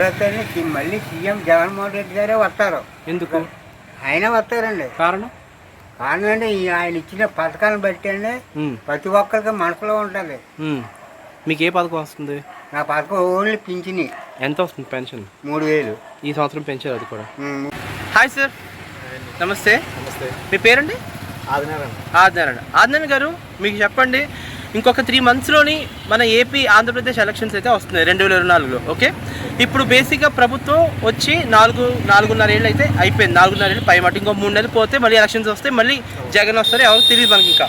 మళ్ళీ సీఎం జగన్మోహన్ రెడ్డి గారే వస్తారు. ఎందుకు ఆయన వస్తారండి? కారణం అంటే ఆయన ఇచ్చిన పథకాలను బట్టి అండి ప్రతి ఒక్కరికి మనసులో ఉంటుంది. మీకు ఏ పథకం వస్తుంది? నా పథకం ఓన్లీ పింఛని. ఎంత వస్తుంది పెన్షన్? 3000 ఈ సంవత్సరం పెంచారు అది కూడా. హాయ్ సార్, నమస్తే. నమస్తే. మీ పేరండి? ఆదినారాయణ గారు, మీకు చెప్పండి, ఇంకొక 3 monthsలోని మన ఏపీ ఆంధ్రప్రదేశ్ ఎలక్షన్స్ అయితే వస్తున్నాయి 2024లో. ఓకే, ఇప్పుడు బేసిక్గా ప్రభుత్వం వచ్చి 4.5 ఏళ్ళు అయితే అయిపోయింది. 4.5 ఏళ్ళు పై మాట. ఇంకో 3 నెలలు పోతే మళ్ళీ ఎలక్షన్స్ వస్తాయి, మళ్ళీ జగన్ వస్తారు, ఎవరు తెలియదు మనకి ఇంకా.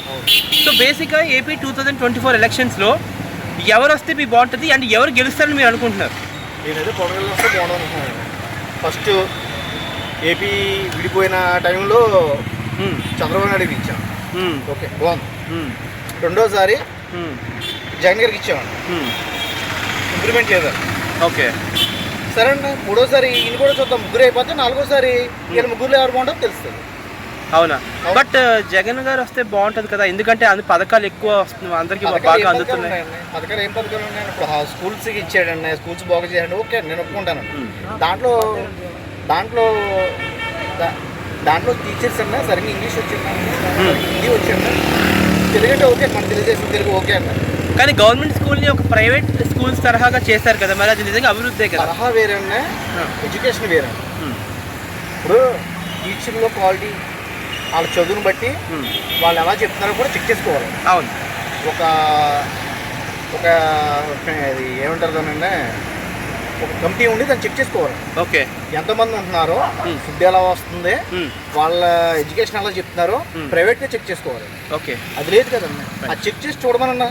సో బేసిక్గా ఏపీ 2024 ఎలక్షన్స్లో ఎవరు వస్తే మీకు బాగుంటుంది అండ్ ఎవరు గెలుస్తారని మీరు అనుకుంటున్నారు? నేనైతే పవన్ కళ్యాణ్ వస్తే బాగుంటుంది అనుకుంటున్నాను. ఫస్ట్ ఏపీ విడిపోయిన టైంలో చంద్రబాబు నాయుడుకి ఇచ్చాను, ఓకే బాగుంది. రెండోసారి జగన్ గారికి ఇచ్చామండి, ఇంప్రూవ్మెంట్ లేదా? ఓకే సరే అండి. మూడోసారి ఈయన కూడా చూద్దాం, ముగ్గురు అయిపోతే నాలుగోసారి వీళ్ళ ముగ్గురులో ఎవరు బాగుంటుందో తెలుస్తుంది. అవునా? బట్ జగన్ గారు వస్తే బాగుంటుంది కదా, ఎందుకంటే అన్ని పథకాలు ఎక్కువ వస్తుంది, అందరికీ బాగా అందుతున్నాయి. పథకాలు ఏం పథకాలు ఉన్నాయండి? ఇప్పుడు స్కూల్స్కి ఇచ్చాడండి, స్కూల్స్ బాగా చేయండి, ఓకే నేను ఒప్పుకుంటాను. దాంట్లో దాంట్లో దాంట్లో టీచర్స్ అన్నా సరిగ్గా ఇంగ్లీష్ వచ్చిందా, హిందీ వచ్చిందా, తెలుగు అంటే ఓకే, మన తెలుగుదేశం తెలుగు ఓకే అన్న. కానీ గవర్నమెంట్ స్కూల్ని ఒక ప్రైవేట్ స్కూల్స్ తరహాగా చేశారు కదా, మరి అది నిజంగా అభివృద్ధి కదా. తరహా వేరన్నా, ఎడ్యుకేషన్ వేరే. ఇప్పుడు టీచింగ్లో క్వాలిటీ వాళ్ళ చదువుని బట్టి వాళ్ళు ఎలా చెప్తున్నారో కూడా చెక్ చేసుకోవాలి. అవును. ఒక ఒక అది ఏమంటారు దానంటే, ఒక కమిటీ ఉండి దాన్ని చెక్ చేసుకోవాలి. ఓకే, ఎంతమంది ఉంటున్నారో, ఫుడ్ ఎలా వస్తుంది, వాళ్ళ ఎడ్యుకేషన్ ఎలా చెప్తున్నారో ప్రైవేట్గా చెక్ చేసుకోవాలి. ఓకే, అది లేదు కదన్నా, అది చెక్ చేసి చూడమనన్నా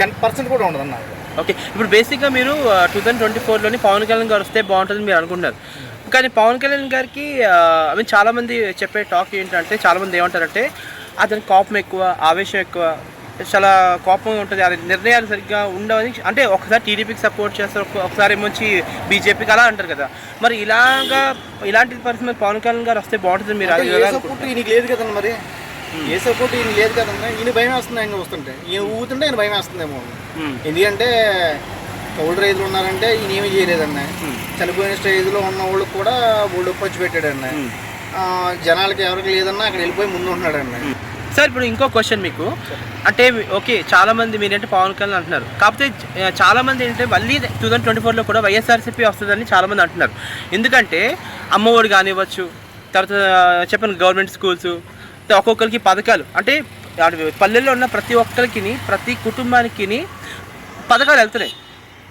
10% కూడా ఉండదన్నా. ఓకే, ఇప్పుడు బేసిక్గా మీరు 2024లోని పవన్ కళ్యాణ్ గారు వస్తే బాగుంటుందని మీరు అనుకుంటున్నారు. కానీ పవన్ కళ్యాణ్ గారికి చాలామంది చెప్పే టాక్ ఏంటంటే, చాలామంది ఏమంటారంటే అతని కోపం ఎక్కువ, ఆవేశం ఎక్కువ, చాలా కోపంగా ఉంటుంది, అది నిర్ణయాలు సరిగ్గా ఉండవని. అంటే ఒకసారి టీడీపీకి సపోర్ట్ చేస్తారు, ఒకసారి ఏమొచ్చి బీజేపీకి అలా అంటారు కదా. మరి ఇలాంటి పరిస్థితి పవన్ కళ్యాణ్ గారు వస్తే బాగుంటుంది మీరు? సపోర్ట్ ఈయనకి లేదు కదన్నా, మరి ఏ సపోర్ట్ ఈయన లేదు కదన్నా. ఈయన భయం వేస్తుంది, ఆయన వస్తుంటే ఈయన ఊగుతుంటే ఆయన భయం వేస్తుందేమో. ఎందుకంటే కౌలు రైతులు ఉన్నారంటే ఈయన ఏమీ చేయలేదన్న. చనిపోయిన స్టేజ్లో ఉన్న వాళ్ళకి కూడా వాళ్ళు పంచి పెట్టాడన్న. జనాలకి ఎవరికి లేదన్నా అక్కడ వెళ్ళిపోయి ముందు ఉంటున్నాడన్న. సార్, ఇప్పుడు ఇంకో క్వశ్చన్ మీకు, అంటే ఓకే చాలామంది మీరేంటే పవన్ కళ్యాణ్ అంటున్నారు, కాకపోతే చాలామంది ఏంటంటే మళ్ళీ 2024లో కూడా వైఎస్ఆర్సీపీ వస్తుందని చాలామంది అంటున్నారు. ఎందుకంటే అమ్మఒడి కానివ్వచ్చు, తర్వాత చెప్పిన గవర్నమెంట్ స్కూల్స్, ఒక్కొక్కరికి పథకాలు, అంటే పల్లెల్లో ఉన్న ప్రతి ఒక్కరికి, ప్రతి కుటుంబానికి పథకాలు వెళ్తున్నాయి,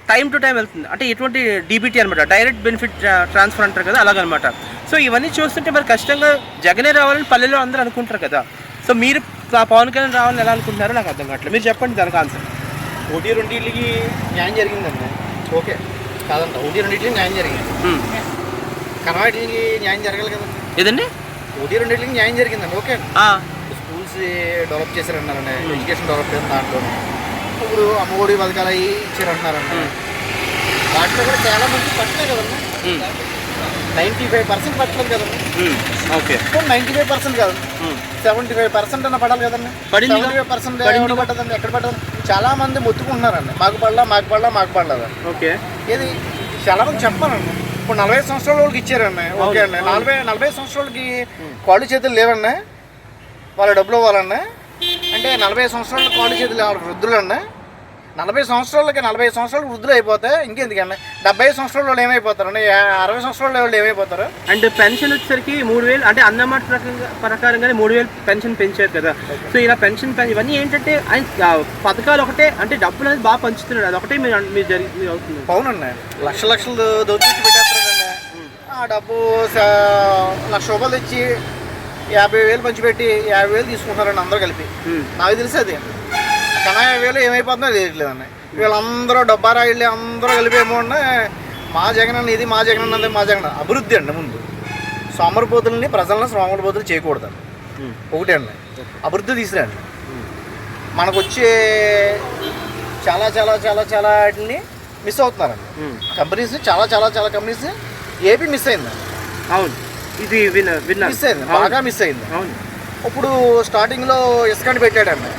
టైం టు టైం వెళ్తుంది. అంటే ఎటువంటి డీబీటీ అనమాట, డైరెక్ట్ బెనిఫిట్ ట్రాన్స్ఫర్ అంటారు కదా, అలాగనమాట. సో ఇవన్నీ చూస్తుంటే మరి ఖచ్చితంగా జగనే రావాలని పల్లెల్లో అందరూ అనుకుంటారు కదా. సో మీరు పవన్ కళ్యాణ్ రావాలని ఎలా అనుకుంటున్నారో నాకు అర్థం కావట్లేదు, మీరు చెప్పండి దానికి ఆన్సర్. 1-2 న్యాయం జరిగిందండి, ఓకే కాదంట. 1-2 న్యాయం జరిగింది, కనవాటికి న్యాయం జరగాలి కదండి. ఏదండి? 1-2 న్యాయం జరిగిందండి, ఓకే. స్కూల్స్ డెవలప్ చేశారన్నారండి, ఎడ్యుకేషన్ డెవలప్ చేసిన దాంట్లో. ఇప్పుడు అమ్మఒడి పథకాలు అవి ఇచ్చారంటున్నారండి, వాటిలో కూడా చాలా మంది పట్టలేదు కదన్నా. 95% పట్టలేదు కదండి. ఓకే, 95% కాదు, 75% అన్న పడాలి కదండి. 75% పట్టదండి, ఎక్కడ పట్టదు. చాలా మంది మొత్తుకుంటున్నారండి, మాకు పడలేదా. ఓకే, ఇది చాలా మంది చెప్పాలండి. ఇప్పుడు 45 సంవత్సరాల వాళ్ళకి ఇచ్చారండి, ఓకే అండి. 40 సంవత్సరాలకి కాళ్ళు చేతులు లేవన్నా, వాళ్ళ డబ్బులు ఇవ్వాలన్నా. అంటే 40 సంవత్సరాల కాళ్ళు చేతులు వృద్ధులు అన్నా. 40 సంవత్సరాలకు వృద్ధులు అయిపోతే ఇంకెందుకండి. 75 సంవత్సరాల వాళ్ళు ఏమైపోతారండి, 60 సంవత్సరాల వాళ్ళు ఏమైపోతారు. అండ్ పెన్షన్ వచ్చేసరికి 3000, అంటే అన్నమాట ప్రకారంగానే 3000 పెన్షన్ పెంచారు కదా. సో ఇలా పెన్షన్ ఇవన్నీ ఏంటంటే ఆయన పథకాలు ఒకటే, అంటే డబ్బులు అనేది బాగా పంచుతున్నాడు, అది ఒకటే మీరు అవుతుంది. అవునండి, లక్షలు దోచేసి పెట్టేస్తారండి. ఆ డబ్బు 1,00,000 రూపాయలు తెచ్చి 50,000 పంచిపెట్టి 50,000 తీసుకుంటారండి అందరూ కలిపి. నాకు తెలిసి అది కన్నా 50,000 ఏమైపోతుందో తెలియట్లేదండి. వీళ్ళందరూ డబ్బారా వెళ్ళి అందరూ కలిపేమో అండి. మా జగన్ అన్న ఇది, మా జగన్ అన్నది, మా జగన్ అభివృద్ధి అండి. ముందు సోమరిపోతుల్ని, ప్రజలను సోమరిపోతులు చేయకూడదు, ఒకటే అండి. అభివృద్ధి తీసుకురండి. మనకు వచ్చే చాలా చాలా చాలా చాలా వాటిని మిస్ అవుతున్నారండి. కంపెనీస్ చాలా కంపెనీస్ ఏపీ మిస్ అయిందండి. అవును, ఇది మిస్ అయింది, బాగా మిస్ అయింది. ఇప్పుడు స్టార్టింగ్లో ఇసుకని పెట్టాడండి,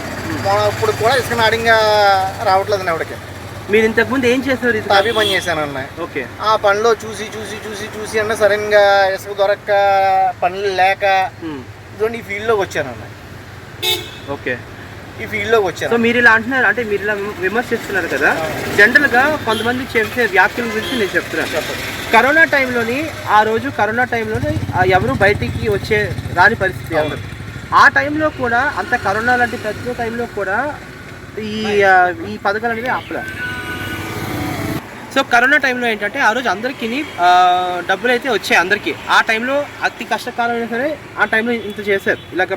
ఇప్పుడు కూడా ఇసుక నాడింగా రావట్లేదండి ఎవరికి. మీరు ఇంతకుముందు ఏం చేసేవారు? తాపీ పని చేశానన్న. ఓకే. ఆ పనిలో చూసి అన్న సడన్గా ఇసుక దొరక్క పనులు లేక ఇదిగోండి ఈ ఫీల్డ్లోకి వచ్చానన్న. ఓకే. ఈ ఫీల్డ్లోకి వచ్చాను. సో మీరు ఇలా అంటున్నారు, అంటే మీరు ఇలా విమర్శిస్తున్నారు కదా, జనరల్గా కొంతమంది చేసే వ్యాఖ్యల గురించి నేను చెప్తున్నాను. కరోనా టైంలోని, ఆ రోజు కరోనా టైంలోని ఎవరు బయటికి వచ్చే రాని పరిస్థితి అన్నారు. ఆ టైంలో కూడా, అంత కరోనా లాంటి ప్రతి టైంలో కూడా ఈ పథకాలు అనేవి ఆపలేదు. సో కరోనా టైంలో ఏంటంటే ఆ రోజు అందరికీ డబ్బులు అయితే వచ్చాయి అందరికీ. ఆ టైంలో అతి కష్టకాలం అయినా సరే ఆ టైంలో ఇంత చేశారు, ఇలాగ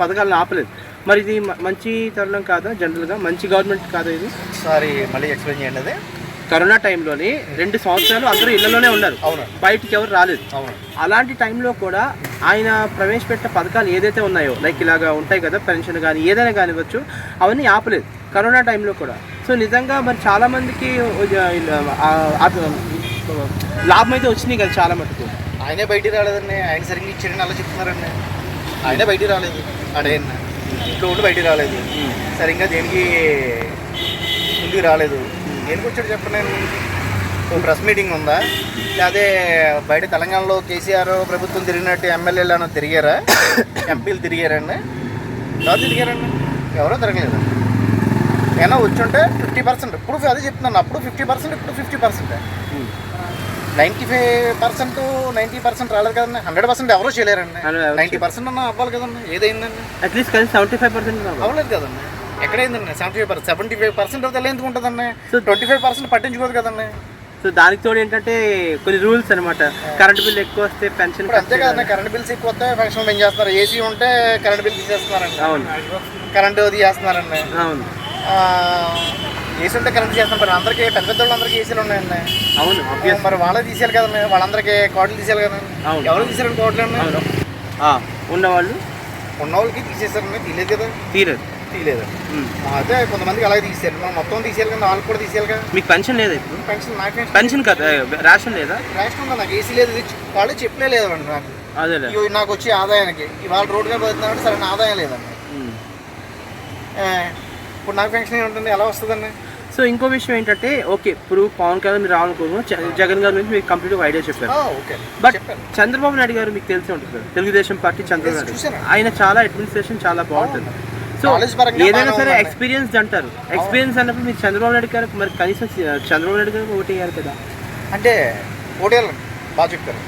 పథకాలను ఆపలేదు. మరి ఇది మంచి తరుణం కాదా? జనరల్గా మంచి గవర్నమెంట్ కాదా ఇది? సారీ మళ్ళీ ఎక్స్ప్లెయిన్ చేయండి. అదే కరోనా టైంలోని 2 సంవత్సరాలు అందరూ ఇళ్లలోనే ఉన్నారు, బయటికి ఎవరు రాలేదు. అలాంటి టైంలో కూడా ఆయన ప్రవేశపెట్టిన పథకాలు ఏదైతే ఉన్నాయో, లైక్ ఇలాగా ఉంటాయి కదా, పెన్షన్ కానీ ఏదైనా కానివ్వచ్చు, అవన్నీ ఆపలేదు కరోనా టైంలో కూడా. సో నిజంగా మరి చాలామందికి లాభం అయితే వచ్చినాయి కదా చాలా మటుకు. ఆయనే బయటికి రాలేదండి, ఆయన సరిగ్గా ఇచ్చారని అలా చెప్తున్నారండి. ఆయనే బయటికి రాలేదు, అడే ఇంట్లో ఉండి బయటికి రాలేదు, సరిగ్గా దేనికి ముందుకు రాలేదు. దేనికి వచ్చాడు చెప్పండి. ప్రెస్ మీటింగ్ ఉందా, లేకపోతే బయట తెలంగాణలో కేసీఆర్ ప్రభుత్వం తిరిగినట్టు ఎమ్మెల్యేలు అని తిరిగారా, ఎంపీలు తిరిగారండి? ఎవరు తిరిగారండి? ఎవరో తిరగలేదు. ఏమైనా వచ్చుంటే 50%, ఇప్పుడు అదే చెప్తున్నాను, అప్పుడు 50%, ఇప్పుడు 50%. 95%, 90% రాలేదు కదండి. 100% ఎవరో చేయలేరండి. 90% అన్న అవ్వాలి కదండి. ఏదైందండి? అట్లీస్ట్ కానీ 75% అవ్వలేదు కదండి. ఎక్కడైందండి? 75% అయితే ఎందుకు ఉంటుందండి? 25% పట్టించుకోదు కదండి. సో దానికి తోడు ఏంటంటే కొన్ని రూల్స్ అనమాట. కరెంట్ బిల్ ఎక్కువ వస్తే పెన్షన్ అంతే కదండి. కరెంట్ బిల్స్ ఎక్కువ వస్తే పెన్షన్ ఏం చేస్తారు? ఏసీ ఉంటే కరెంట్ బిల్ తీసేస్తున్నారండి. అవును. కరెంటు తీసేస్తున్నారండి. అవును. ఏసీ ఉంటే కరెంట్ చేస్తున్నారు. మరి అందరికీ పెద్ద పెద్దోళ్ళందరికీ ఏసీలు ఉన్నాయండి. అవును. మరి వాళ్ళే తీసేయాలి కదండి. వాళ్ళందరికీ కోట్లు తీసేయాలి కదండి. ఎవరు తీసారండి కోట్లు అండి? ఉన్నవాళ్ళు ఉన్నవాళ్ళకి తీసేసారండి. తీయలేదు కదా. తీయలేదు. అయితే కొంతమందికి అలాగే తీసేయాలి. మనం మొత్తం తీసేయాలి కదా, వాళ్ళకి కూడా తీసేయాలి కదా. మీకు పెన్షన్ లేదా ఇప్పుడు? పెన్షన్ నాకు పెన్షన్ కదా, రేషన్ లేదా? రేషన్ ఉందా? నాకు ఏసీ లేదు. వాళ్ళు చెప్పలేదు అండి నాకు. అదే నాకు వచ్చే ఆదాయానికి ఇవాళ రోడ్డుగా పోతున్నామంటే సరైన ఆదాయం లేదండి. ఇప్పుడు నాకు పెన్షన్ ఏముంటుంది, ఎలా వస్తుందండి? సో ఇంకో విషయం ఏంటంటే, ఓకే ఇప్పుడు పవన్ కళ్యాణ్ మీరు రావాలనుకుంటున్నాం, జగన్ గారి నుంచి మీకు కంప్లీట్గా ఐడియా చెప్పారు. బట్ చంద్రబాబు నాయుడు గారు మీకు తెలిసి ఉంటుంది కదా, తెలుగుదేశం పార్టీ చంద్రబాబు నాయుడు, ఆయన చాలా అడ్మినిస్ట్రేషన్ చాలా బాగుంటుంది. సో ఏదైనా సరే ఎక్స్పీరియన్స్ అంటారు. ఎక్స్పీరియన్స్ అన్నప్పుడు మీరు చంద్రబాబు నాయుడు గారు మరి కనీసం చంద్రబాబు నాయుడు గారు ఓటు వేయాలి కదా. అంటే ఓటేయాలి, బాగా చెప్పారు.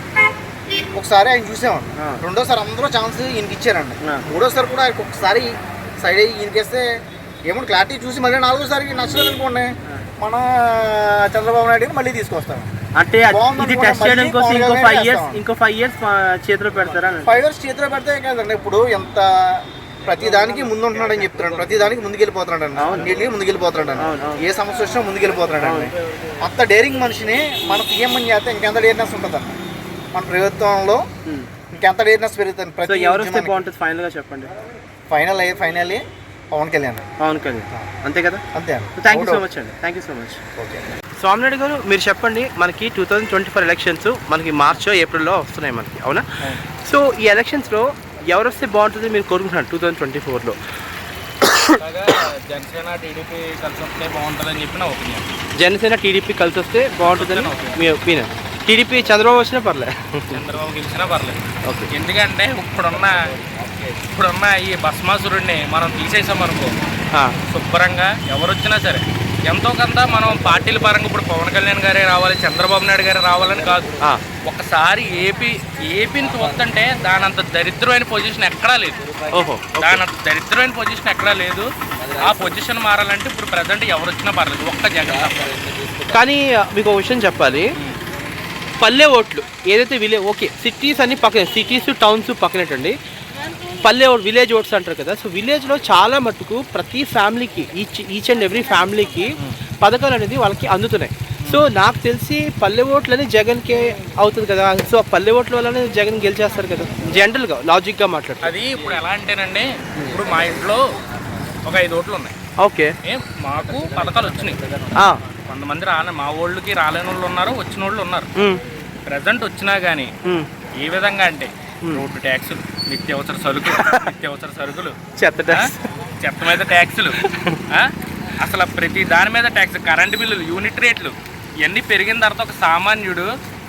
ఒకసారి ఆయన చూసామండి, రెండోసారి అందరూ ఛాన్స్ ఈయనకి ఇచ్చారండి, మూడోసారి కూడా ఒకసారి సైడ్ అయ్యి ఈయనకిస్తే ఏమో క్లారిటీ చూసి మళ్ళీ నాలుగోసారికి నచ్చలేదు అనుకోండి, మన చంద్రబాబు నాయుడు మళ్ళీ తీసుకొస్తాం. అంటే ఇది టెస్ట్ చేయడం కోసం ఇంకో 5 years చేతిలో పెడతారా? 5 years చేతిలో పెడితే కదండి. ఇప్పుడు ఎంత ప్రతి దానికి ముందు ఉంటున్నాడు అని చెప్తున్నాడు, ప్రతి దానికి ముందుకెళ్ళిపోతున్నాడు అండి, ముందుకెళ్ళిపోతున్నాడు అండి, ఏ సమస్య వచ్చినా ముందుకెళ్ళిపోతున్నాడు అండి. అంత డేరింగ్ మనిషిని మన సీఎం అని చేస్తే ఇంకెంత డేర్నెస్ ఉంటుందండి మన ప్రభుత్వంలో, ఇంకెంత డేర్నెస్ పెరుగుతుంది. ప్రతి ఎవరు వస్తే బాగుంటుంది ఫైనల్గా చెప్పండి? ఫైనల్లీ పవన్ కళ్యాణ్. అంతే కదా. అంతే. థ్యాంక్ యూ సో మచ్ అండి. Thank you so much. Okay. Swami Naidu గారు మీరు చెప్పండి, మనకి 2024 ఎలక్షన్స్ మనకి మార్చో ఏప్రిల్లో వస్తున్నాయి మనకి, అవునా? సో ఈ ఎలక్షన్స్లో ఎవరు వస్తే బాగుంటుంది మీరు కోరుకుంటున్నారు 2024లో? జనసేన టీడీపీ కలిసి వస్తే బాగుంటుందని చెప్పి నా ఒపీనియన్. జనసేన టీడీపీ కలిసి వస్తే బాగుంటుందని మీ ఒపీనియన్. టీడీపీ చంద్రబాబు వచ్చినా పర్లేదు, చంద్రబాబు గెలిచినా పర్లేదు. ఓకే. ఎందుకంటే ఇప్పుడున్న ఈ భస్మాసురుడిని మనం తీసేసామనుకో, శుభ్రంగా ఎవరు వచ్చినా సరే ఎంతో కొంత మనం పార్టీల పరంగా ఇప్పుడు పవన్ కళ్యాణ్ గారే రావాలి, చంద్రబాబు నాయుడు గారే రావాలని కాదు. ఒకసారి ఏపీని చూస్తుంటే దానంత దరిద్రమైన పొజిషన్ ఎక్కడా లేదు. దానంత దరిద్రమైన పొజిషన్ ఎక్కడా లేదు. ఆ పొజిషన్ మారాలంటే ఇప్పుడు ప్రజెంట్ ఎవరు వచ్చినా పర్లేదు, ఒక్క జగన్. కానీ మీకు ఒక విషయం చెప్పాలి, పల్లె ఓట్లు ఏదైతే ఓకే సిటీస్ అన్ని పక్కన, సిటీస్ టౌన్స్ పక్కనేటండి, పల్లె విలేజ్ ఓట్స్ అంటారు కదా. సో విలేజ్లో చాలా మట్టుకు ప్రతి ఫ్యామిలీకి ఈచ్ అండ్ ఎవ్రీ ఫ్యామిలీకి పథకాలు అనేది వాళ్ళకి అందుతున్నాయి. సో నాకు తెలిసి పల్లె ఓట్లని జగన్కే అవుతుంది కదా. సో ఆ పల్లె ఓట్ల వల్లనే జగన్ గెలిచేస్తారు కదా, జనరల్గా లాజిక్గా మాట్లాడుతారు. అది ఇప్పుడు ఎలా అంటేనండి, ఇప్పుడు మా ఇంట్లో ఒక 5 ఓట్లు ఉన్నాయి. ఓకే. మాకు పథకాలు వచ్చినాయి. కొంతమంది మా ఊళ్ళకి రాలేని వాళ్ళు ఉన్నారు, వచ్చిన వాళ్ళు ఉన్నారు. ప్రజెంట్ వచ్చినా కానీ ఏ విధంగా అంటే రోడ్డు ట్యాక్సులు, నిత్యావసర సరుకులు, చెత్త మీద ట్యాక్సులు, అసలు ప్రతి దాని మీద ట్యాక్స్, కరెంటు బిల్లులు, యూనిట్ రేట్లు ఇవన్నీ పెరిగిన తర్వాత ఒక సామాన్యుడు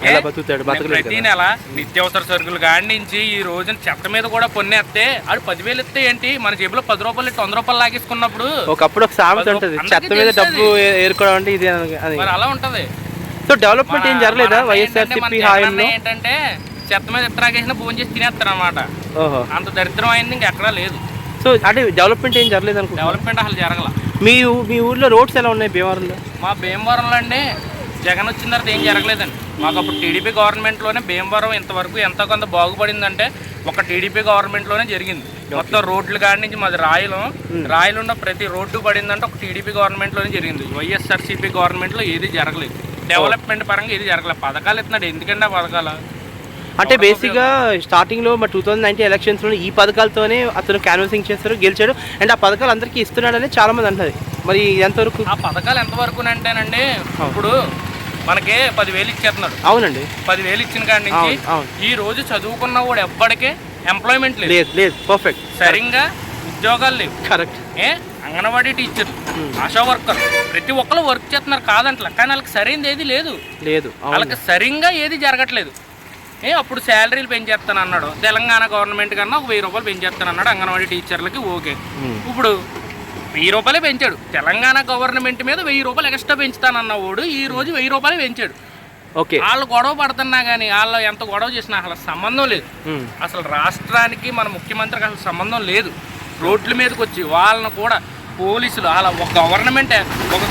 ఎలా బతుకుతాడు? ప్రతి నెల నిత్యావసర సరుకులు కాడి నుంచి ఈ రోజున చెత్త మీద కూడా పొన్నేస్తే అది 10,000 ఇస్తే ఏంటి, మన జేబులో 10 రూపాయలు 100 రూపాయలు లాగేసుకున్నప్పుడు ఒకప్పుడు ఒక సామెత ఉంటుంది, చెత్త మీద డబ్బు ఏరుకోవడం అంటే ఇది అని. మరి అలా ఉంటది. సో డెవలప్మెంట్ ఏం జరగలేదా వైఎస్ఆర్సీపీ హాయంలో? ఏంటంటే చెత్త మీద ఎత్తరాగేసిన భోజనం చేసి తినేస్తారు అనమాట. ఓహో, అంత దరిద్రం అయింది ఇంకెక్కడా లేదు. సో అంటే డెవలప్మెంట్ ఏం జరగలేదు అనుకో. డెవలప్మెంట్ అసలు జరగల. మీ ఊర్లో రోడ్స్ ఎలా ఉన్నాయి భీమవరంలో? మా భీమవరంలో అండి జగన్ వచ్చిన తర్వాత ఏం జరగలేదండి. మాకు అప్పుడు టీడీపీ గవర్నమెంట్లోనే భీమవరం ఇంతవరకు ఎంతో కొంత బాగుపడిందంటే ఒక టీడీపీ గవర్నమెంట్లోనే జరిగింది. మొత్తం రోడ్లు కాడి నుంచి మాది రాయలు ఉన్న ప్రతి రోడ్డు పడిందంటే ఒక టీడీపీ గవర్నమెంట్లోనే జరిగింది. వైఎస్ఆర్సీపీ గవర్నమెంట్లో ఏది జరగలేదు. డెవలప్మెంట్ పరంగా ఏది జరగలేదు. పథకాలు ఇస్తున్నాడు, ఎందుకంటే ఆ పథకాలు అంటే బేసిక్గా స్టార్టింగ్లో మా 2019 ఎలక్షన్స్లో ఈ పథకాలతోనే అతను క్యాన్వాసింగ్ చేస్తారు, గెలిచాడు. అండ్ ఆ పథకాలు అందరికీ ఇస్తున్నాడని చాలా మంది అంటారు. మరి ఎంతవరకు ఆ పథకాలు ఎంతవరకు అంటేనండి, ఇప్పుడు మనకి 10,000 ఇచ్చేస్తున్నాడు. అవునండి, 10,000 ఇచ్చిన కాడి నుంచి ఈ రోజు చదువుకున్న వాడు ఎవ్వడికే ఎంప్లాయ్మెంట్ లేదు. పర్ఫెక్ట్. సరిగ్గా ఉద్యోగాలు లేవు. కరెక్ట్. అంగన్వాడీ టీచర్లు, ఆశా వర్కర్ ప్రతి ఒక్కరు వర్క్ చేస్తున్నారు కాదంటలా, కానీ వాళ్ళకి సరైనది ఏది లేదు. వాళ్ళకి సరిగ్గా ఏది జరగట్లేదు. అప్పుడు శాలరీలు పెంచేస్తాను అన్నాడు తెలంగాణ గవర్నమెంట్ కన్నా, ఒక 1000 రూపాయలు పెంచేస్తాను అన్నాడు అంగన్వాడీ టీచర్లకి. ఓకే, ఇప్పుడు 1000 రూపాయలే పెంచాడు. తెలంగాణ గవర్నమెంట్ మీద 1000 రూపాయలు ఎక్స్ట్రా పెంచుతానన్న వాడు ఈ రోజు 1000 రూపాయలు పెంచాడు. ఓకే, వాళ్ళు గొడవ పడుతున్నా కానీ వాళ్ళు ఎంత గొడవ చేసినా అసలు సంబంధం లేదు. అసలు రాష్ట్రానికి మన ముఖ్యమంత్రికి అసలు సంబంధం లేదు. రోడ్ల మీదకి వచ్చి వాళ్ళని కూడా పోలీసులు, అలా ఒక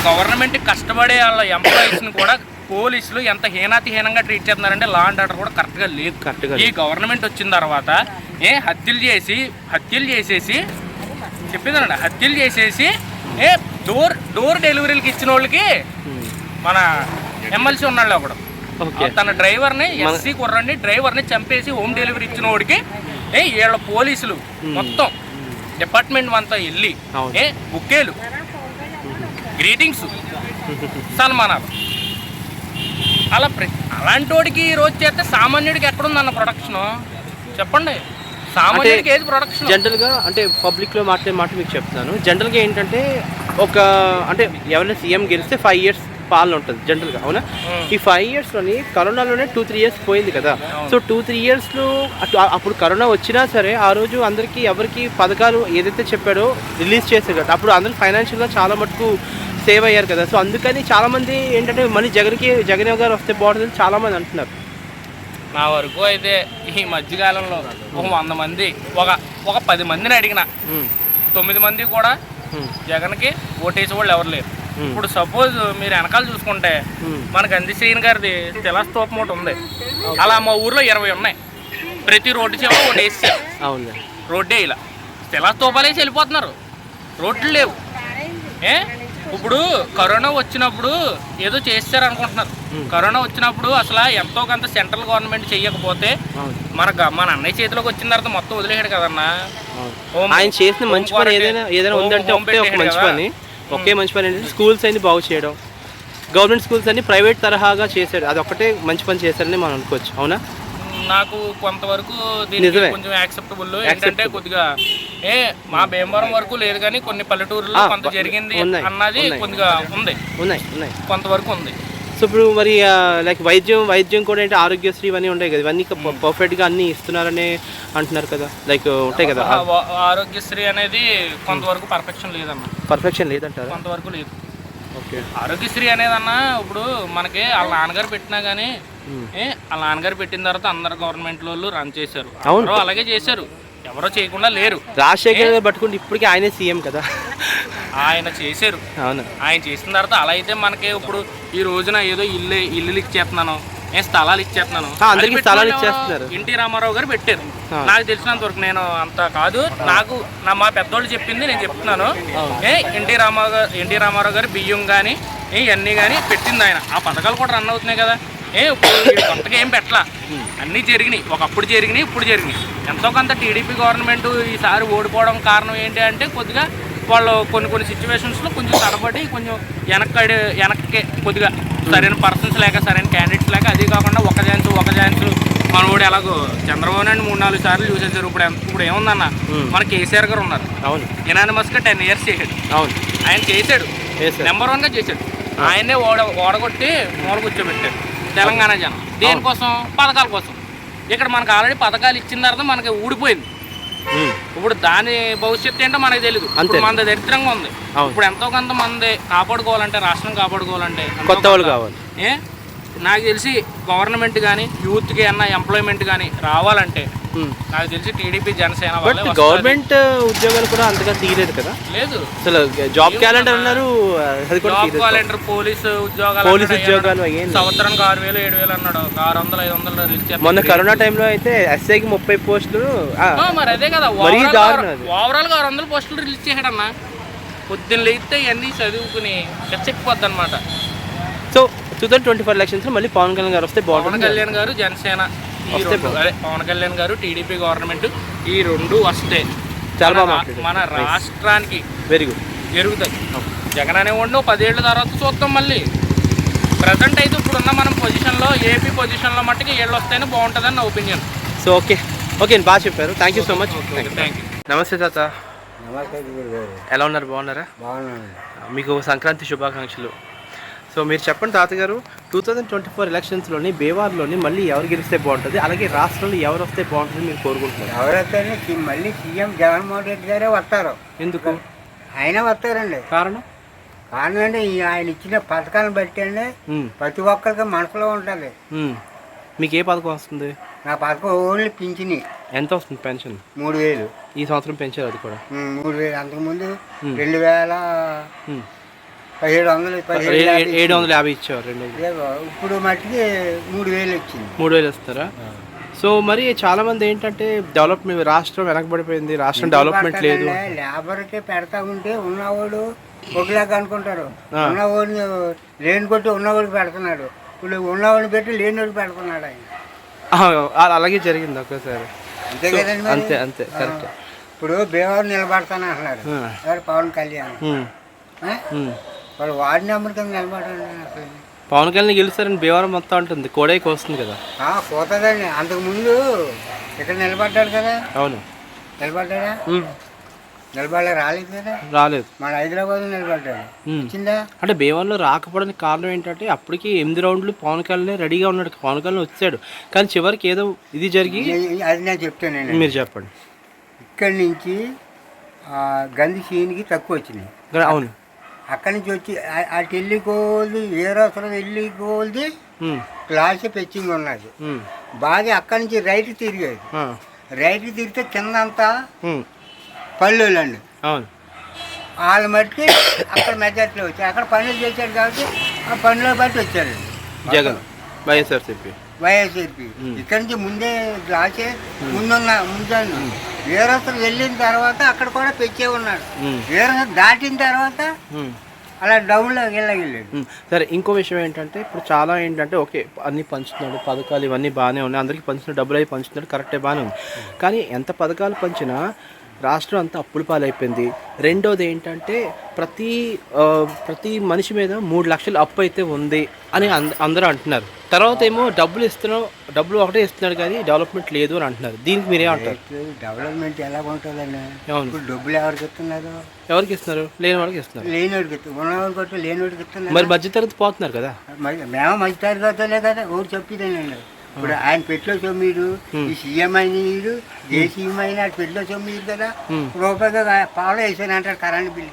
గవర్నమెంట్ కష్టపడే వాళ్ళ ఎంప్లాయీస్ని కూడా పోలీసులు ఎంత హీనంగా ట్రీట్ చేస్తున్నారంటే లా అండ్ ఆర్డర్ కూడా కరెక్ట్గా లేదు. ఈ గవర్నమెంట్ వచ్చిన తర్వాత హత్యలు చేసేసి చెప్పిందండి, హత్యలు చేసేసి డోర్ డెలివరీలకి ఇచ్చిన వాళ్ళకి మన ఎమ్మెల్సీ ఉన్నాడు అప్పుడు తన డ్రైవర్ని ఎస్సీ కుర్రండి డ్రైవర్ని చంపేసి హోమ్ డెలివరీ ఇచ్చిన వాడికి వీళ్ళ పోలీసులు మొత్తం డిపార్ట్మెంట్ అంతా వెళ్ళి బుక్కేలు, గ్రీటింగ్స్, సన్మానాలు. అలాంటి వాడికి ఈ రోజు చేస్తే సామాన్యుడికి ఎక్కడుందన్న ప్రొడక్షన్ చెప్పండి? సామాన్యుడికి ఏది ప్రొడక్షన్? జనరల్గా అంటే పబ్లిక్లో మాట్లాడే మాట మీకు చెప్తున్నాను. జనరల్గా ఏంటంటే అంటే ఎవరైనా సీఎం గెలిస్తే 5 years పాలన ఉంటుంది జనరల్గా, అవునా? ఈ 5 yearsలోని కరోనాలోనే 2-3 years పోయింది కదా. సో 2-3 yearsలో అప్పుడు కరోనా వచ్చినా సరే ఆ రోజు అందరికీ ఎవరికి పథకాలు ఏదైతే చెప్పాడో రిలీజ్ చేశాడు కదా, అప్పుడు అందరూ ఫైనాన్షియల్గా చాలా మటుకు సేవ్ అయ్యారు కదా. సో అందుకని చాలామంది ఏంటంటే మళ్ళీ జగన్ గారు వస్తే బాగుంటుందని చాలామంది అంటున్నారు. నా వరకు అయితే ఈ మధ్యకాలంలో ఒక 100 మంది ఒక 10 మందిని అడిగిన 9 మంది కూడా జగన్కి ఓటేసే వాళ్ళు ఎవరు లేరు. ఇప్పుడు సపోజ్ మీరు వెనకాల చూసుకుంటే మనకు అందశ్రీని గారిది తెలస్తోపం ఒకటి ఉంది, అలా మా ఊర్లో 20 ఉన్నాయి. ప్రతి రోడ్డు చివర ఒకటి వేసారు. అవును, రోడ్డే ఇలా తెలస్తోపాలు వేసి వెళ్ళిపోతున్నారు, రోడ్లు లేవు. ఇప్పుడు కరోనా వచ్చినప్పుడు ఏదో చేస్తారు అనుకుంటున్నారు. కరోనా వచ్చినప్పుడు అసలు ఎంతో కొంత సెంట్రల్ గవర్నమెంట్ చెయ్యకపోతే మన అన్నయ్య చేతిలోకి వచ్చిన తర్వాత మొత్తం వదిలేసాడు కదన్నా. ఆయన చేసిన మంచి పని ఏదైనా ఉందంటే ఒకే మంచి పని ఏంటంటే స్కూల్స్ అన్ని బాగు చేయడం, గవర్నమెంట్ స్కూల్స్ అన్ని ప్రైవేట్ తరహాగా చేశాడు. అది ఒకటే మంచి పని చేశారని మనం అనుకోవచ్చు, అవునా? నాకు కొంతవరకు దీనికి కొంచెం యాక్సెప్టబుల్. ఏంటంటే కొద్దిగా మా భీమవరం వరకు లేదు కానీ కొన్ని పల్లెటూరులో కొంత జరిగింది అన్నది కొద్దిగా ఉన్నాయి, కొంతవరకు ఉంది. సో ఇప్పుడు మరి లైక్ వైద్యం కూడా ఏంటి, ఆరోగ్యశ్రీ ఇవన్నీ ఉంటాయి కదా, ఇవన్నీ పర్ఫెక్ట్గా అన్నీ ఇస్తున్నారని అంటున్నారు కదా, లైక్ ఉంటాయి కదా. ఆరోగ్యశ్రీ అనేది కొంతవరకు పర్ఫెక్షన్ లేదంటారు, కొంతవరకు లేదు. ఓకే, ఆరోగ్యశ్రీ అనేది అన్న ఇప్పుడు మనకి వాళ్ళ నాన్నగారు పెట్టినా కానీ వాళ్ళ నాన్నగారు పెట్టిన తర్వాత అందరు గవర్నమెంట్ వాళ్ళు రన్ చేశారు, అలాగే చేశారు, ఎవరో చేయకుండా లేరు. రాజశేఖర్ పట్టుకుంటే ఇప్పటికీ ఆయనే సీఎం కదా, ఆయన చేశారు. అవును, ఆయన చేసిన తర్వాత అలా అయితే మనకి ఇప్పుడు ఈ రోజున ఏదో ఇల్లు ఇచ్చేస్తున్నాను, స్థలాలు ఇచ్చేస్తున్నాను, ఎన్టీ రామారావు గారు పెట్టారు. నాకు తెలిసినంత వరకు, నేను అంత కాదు, మా పెద్దోళ్ళు చెప్పింది నేను చెప్తున్నాను. ఎన్టీ రామారావు గారు బియ్యం కానీ ఇవన్నీ కానీ పెట్టింది ఆయన. ఆ పథకాలు కూడా రన్ అవుతున్నాయి కదా. ఇప్పుడు కొత్తగా ఏం పెట్టలా, అన్నీ జరిగినాయి. ఒకప్పుడు జరిగినాయి, ఇప్పుడు జరిగినాయి. ఎంతో కొంత టీడీపీ గవర్నమెంట్ ఈసారి ఓడిపోవడం కారణం ఏంటి అంటే కొద్దిగా వాళ్ళు కొన్ని సిచ్యువేషన్స్లో కొంచెం తడబడి కొంచెం వెనక్కి కొద్దిగా సరైన పర్సన్స్ లేక సరైన క్యాండిడేట్స్ లేక, అది కాకుండా ఒక ఛాన్స్ మనోడు ఎలాగో చంద్రబాబు నాయుడు 3-4 సార్లు చూసేసారు. ఇప్పుడు ఏముందన్న, మన కేసీఆర్ గారు ఉన్నారు, అవును, యునానిమస్గా 10 years చేశాడు. అవును, ఆయన చేశాడు, నెంబర్ 1గా చేశాడు. ఆయనే ఓడగొట్టి మూల కూర్చోబెట్టాడు తెలంగాణ జనం. దేనికోసం? పథకాల కోసం. ఇక్కడ మనకు ఆల్రెడీ పథకాలు ఇచ్చిన తర్వాత మనకి ఊడిపోయింది. ఇప్పుడు దాని భవిష్యత్తు ఏంటో మనకు తెలియదు. మన దరిద్రంగా ఉంది. ఇప్పుడు ఎంతో కొంత మంది కాపాడుకోవాలంటే, రాష్ట్రం కాపాడుకోవాలంటే కొత్త వాళ్ళు కావాలి. నాకు తెలిసి గవర్నమెంట్ కానీ యూత్కి అన్న ఎంప్లాయ్మెంట్ కానీ రావాలంటే నాకు తెలిసి టీడీపీ జనసేన గవర్నమెంట్ ఉద్యోగాలు కూడా అంతగా తీయలేదు కదా. లేదు, అసలు జాబ్ క్యాలెండర్ అన్నారు. జాబ్ క్యాలెండర్, పోలీసు ఉద్యోగాలు సంవత్సరానికి 6,000 7,000 అన్నాడు. 600 500 రిలీజ్ చేస్తాడు. మొన్న కరోనా టైంలో అయితే ఎస్ఐకి 30 పోస్టులు. మరి అదే కదా, ఓవరాల్ గా 600 పోస్టులు రిలీజ్ చేశాడన్నా. పొద్దున్న లేస్తే ఇవన్నీ చదువుకుని చెక్కిపోద్ది అనమాట. సో 2024 ఎలక్షన్స్ మళ్ళీ పవన్ కళ్యాణ్ గారు వస్తే బాగుంటుంది. పవన్ కళ్యాణ్ గారు జనసేన, పవన్ కళ్యాణ్ గారు టీడీపీ గవర్నమెంట్, ఈ రెండు వస్తే చాలా మన రాష్ట్రానికి వెరీ గుడ్ జరుగుతుంది. జగన్ అనే ఉండి 10 ఏళ్ళ తర్వాత చూస్తాం. మళ్ళీ ప్రజెంట్ అయితే ఇప్పుడున్న మనం పొజిషన్లో, ఏపీ పొజిషన్లో మట్టుకి ఏళ్ళు వస్తేనే బాగుంటుందని నా ఒపీనియన్. సో ఓకే బాగా చెప్పారు. Thank you so much. Thank you. నమస్తే తాత. నమస్తే. ఎలా ఉన్నారు? బాగున్నారా? బాగున్నాను. మీకు సంక్రాంతి శుభాకాంక్షలు. సో మీరు చెప్పండి తాతగారు, 2024 ఎలక్షన్స్లోని బేవార్లోని మళ్ళీ ఎవరు గెలిస్తే బాగుంటుంది, అలాగే రాష్ట్రంలో ఎవరు వస్తే బాగుంటుంది మీరు కోరుకుంటున్నారు? ఎవరైతేనే మళ్ళీ సీఎం జగన్మోహన్ రెడ్డి గారే వస్తారు. ఎందుకు? ఆయన వస్తారండి. కారణం అంటే ఆయన ఇచ్చిన పథకాలను బట్టి అండి ప్రతి ఒక్కరికి మనసులో ఉంటుంది. మీకు ఏ పథకం వస్తుంది? నా పథకం ఓన్లీ పింఛని. ఎంత వస్తుంది పెన్షన్? 3,000. ఈ సంవత్సరం పెంచారు అది కూడా 3,000. అంతకుముందు 2,750 ఇచ్చారు. ఇప్పుడు మట్టికి 3,000 వచ్చింది. 3,000 ఇస్తారా? సో మరి చాలా మంది ఏంటంటే డెవలప్మెంట్, రాష్ట్రం వెనకబడిపోయింది, రాష్ట్రం డెవలప్మెంట్ లేదు. లేబర్కి పెడతా ఉంటే ఉన్నవాడు ఒకలాగా అనుకుంటారు. ఉన్నవాడిని లేని కొట్టి ఉన్నవాడికి పెడుతున్నాడు. ఇప్పుడు ఉన్నవాడిని పెట్టి లేనివాడికి పెడుతున్నాడు ఆయన. అలాగే జరిగింది ఒక్కసారి. అంతే కదండి. అంతే అంతే కరెక్ట్. ఇప్పుడు బేవారు నిలబడతాను అంటున్నాడు పవన్ కళ్యాణ్. వాళ్ళు వార్డు నెంబర్ కింద నిలబడండి. అసలు పవన్ కళ్యాణ్ గెలుస్తారని బేవారం మొత్తం ఉంటుంది, కోడైకి వస్తుంది కదా. పోతుందండి. అంతకుముందు ఇక్కడ నిలబడ్డాడు కదా. అవును, నిలబడ్డా. రాలేదు కదా. రాలేదు. మన హైదరాబాద్ నిలబడ్డాడు. వచ్చిందా? అంటే బేవార్లో రాకపోవడానికి కారణం ఏంటంటే అప్పటికి 8 రౌండ్లు పవన్ కళ్యాణ్ రెడీగా ఉన్నాడు. పవన్ కళ్యాణ్ వచ్చాడు, కానీ చివరికి ఏదో ఇది జరిగి. అది నేను చెప్తాను. మీరు చెప్పండి. ఇక్కడి నుంచి గంధి సీన్కి తక్కువ వచ్చినాయి. అవును, అక్కడి నుంచి వచ్చి అటు వెళ్ళి కోల్ది వీరాసురం వెళ్ళి కోల్ది క్లాస్ పెచ్చింగ్ ఉన్నది బాగా. అక్కడి నుంచి రైట్ తిరిగేది. రైట్ తిరిగితే కింద అంతా పల్లెలు అండి. అవును, వాళ్ళ మట్టుకి అక్కడ మెజార్టీలో వచ్చారు. అక్కడ పనులు చేశాడు కాబట్టి ఆ పనులు బట్టి వచ్చాడు జగన్. వైఎస్ఆర్సీపీ ఇక్కడ నుంచి ముందే గ్లాసే ముందు వీరాసురం వెళ్ళిన తర్వాత అక్కడ కూడా పెంచే ఉన్నాడు. వీరాసురం దాటిన తర్వాత అలా డౌన్లో వెళ్ళాడు. సరే, ఇంకో విషయం ఏంటంటే ఇప్పుడు చాలా ఏంటంటే ఓకే అన్నీ పంచుతున్నాడు, పథకాలు ఇవన్నీ బాగానే ఉన్నాయి, అందరికీ పంచుతున్నాడు, డబ్బులు అవి పంచుతున్నాడు, కరెక్టే బాగానే ఉంది. కానీ ఎంత పథకాలు పంచినా రాష్ట్రం అంతా అప్పుల పాలైపోయింది. రెండోది ఏంటంటే ప్రతి మనిషి మీద 3 లక్షలు అప్పు అయితే ఉంది అని అందరూ అంటున్నారు. తర్వాత ఏమో డబ్బులు ఒకటే ఇస్తున్నాడు కానీ డెవలప్మెంట్ లేదు అని అంటున్నారు. దీనికి మీరేమంటారు? డెవలప్మెంట్ ఎలా ఉంటుందండి? అవును, డబ్బులు ఎవరికి ఇస్తున్నారు? ఎవరికి ఇస్తున్నారు? లేని వాళ్ళకి ఇస్తున్నారు. లేనివాడికి ఉన్నవాడికి కొట్టు లేనివాడికి ఇస్తున్నారు. మరి మధ్యతరగతి పోతున్నారు కదా. మేము మధ్యతరగతిలే కదా. ఊరు చెప్పిదేనండి. ఇప్పుడు ఆయన పెట్టిలో సొమ్మిడు, ఈ సీఎం అయిన దేశీయం అయిన పెట్టిలో సొమ్మిడు కదా. రూపాయిగా పావులు వేసాను అంటారు కరెంట్ బిల్లు.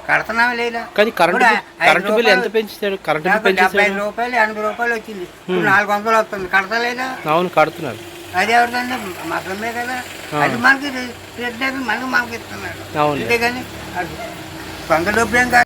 కడుతున్నావా లేదా? కానీ కరెంట్ బిల్ ఎంత పెంచారు? కరెంట్ బిల్ 75 రూపాయలు 80 రూపాయలు వచ్చింది. 400 వస్తుంది. కడతలేదా? అవును, కడుతున్నారు. అది ఎవరిదండి? మతమే కదా. అది మనకి మనకి ఇస్తున్నాడు. అంతేగాని సొంత డబ్బు ఏం కాదు.